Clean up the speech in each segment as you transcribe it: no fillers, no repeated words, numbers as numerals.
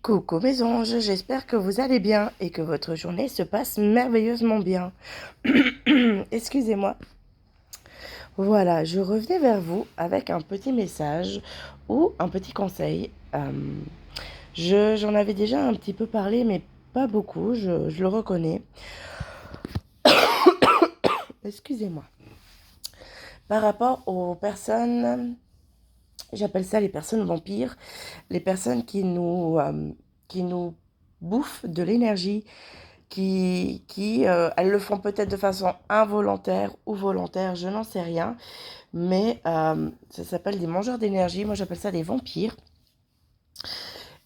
Coucou mes anges, j'espère que vous allez bien et que votre journée se passe merveilleusement bien. Excusez-moi. Voilà, je revenais vers vous avec un petit message ou un petit conseil. J'en avais déjà un petit peu parlé, mais pas beaucoup, je le reconnais. Excusez-moi. Par rapport aux personnes, j'appelle ça les personnes vampires, les personnes qui nous bouffent de l'énergie, elles le font peut-être de façon involontaire ou volontaire, je n'en sais rien, mais ça s'appelle des mangeurs d'énergie, moi j'appelle ça des vampires.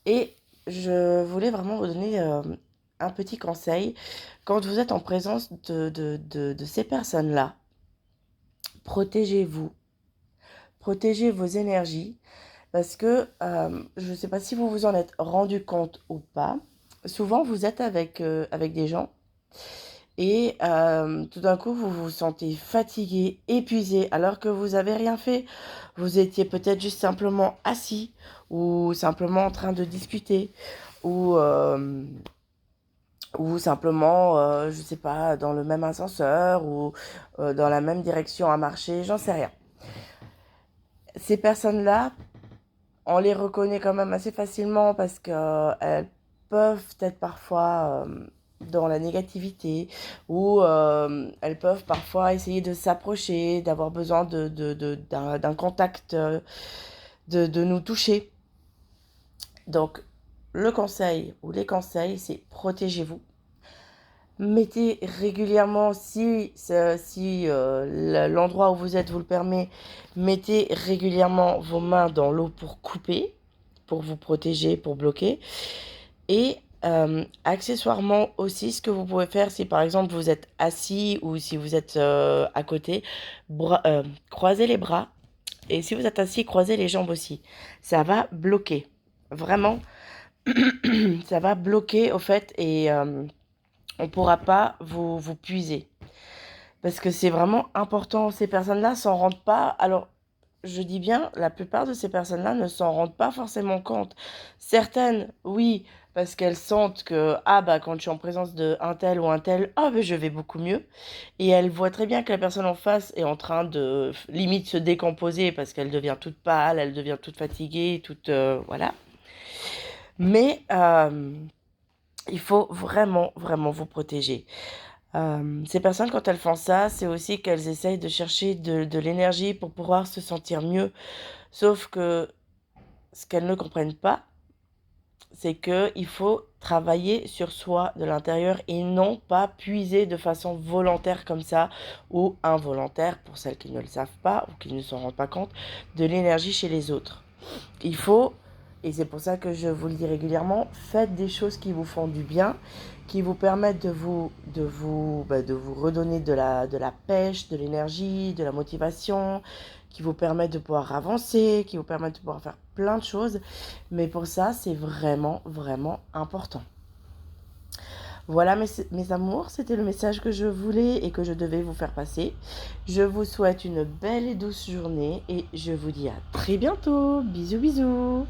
Et je voulais vraiment vous donner un petit conseil. Quand vous êtes en présence de ces personnes-là, protégez-vous, protégez vos énergies, parce que je ne sais pas si vous vous en êtes rendu compte ou pas, souvent vous êtes avec des gens. Et tout d'un coup, vous vous sentez fatigué, épuisé, alors que vous avez rien fait. Vous étiez peut-être juste simplement assis ou simplement en train de discuter ou, euh, ou simplement, je sais pas, dans le même ascenseur ou dans la même direction à marcher, j'en sais rien. Ces personnes-là, on les reconnaît quand même assez facilement parce qu'elles peuvent être parfois dans la négativité ou elles peuvent parfois essayer de s'approcher, d'avoir besoin d'un contact, de nous toucher. Donc, le conseil ou les conseils, c'est protégez-vous. Mettez régulièrement, si l'endroit où vous êtes vous le permet, mettez régulièrement vos mains dans l'eau pour couper, pour vous protéger, pour bloquer. Et accessoirement aussi, ce que vous pouvez faire, si par exemple vous êtes assis ou si vous êtes à côté, croisez les bras. Et si vous êtes assis, croisez les jambes aussi. Ça va bloquer. Vraiment, ça va bloquer au fait et on ne pourra pas vous puiser. Parce que c'est vraiment important. Ces personnes-là s'en rendent pas. Alors, je dis bien, la plupart de ces personnes-là ne s'en rendent pas forcément compte. Certaines, oui, parce qu'elles sentent que, ah bah, quand je suis en présence de un tel ou un tel, ah bah, je vais beaucoup mieux. Et elles voient très bien que la personne en face est en train de, limite, se décomposer parce qu'elle devient toute pâle, elle devient toute fatiguée, toute, voilà. Mais il faut vraiment, vraiment vous protéger. Ces personnes, quand elles font ça, c'est aussi qu'elles essayent de chercher de l'énergie pour pouvoir se sentir mieux. Sauf que ce qu'elles ne comprennent pas, c'est qu'il faut travailler sur soi de l'intérieur et non pas puiser de façon volontaire comme ça ou involontaire, pour celles qui ne le savent pas ou qui ne s'en rendent pas compte, de l'énergie chez les autres. Il faut, et c'est pour ça que je vous le dis régulièrement, faites des choses qui vous font du bien, qui vous permettent de vous redonner de la pêche, de l'énergie, de la motivation, qui vous permettent de pouvoir avancer, qui vous permettent de pouvoir faire plein de choses. Mais pour ça, c'est vraiment, vraiment important. Voilà mes amours, c'était le message que je voulais et que je devais vous faire passer. Je vous souhaite une belle et douce journée et je vous dis à très bientôt. Bisous bisous.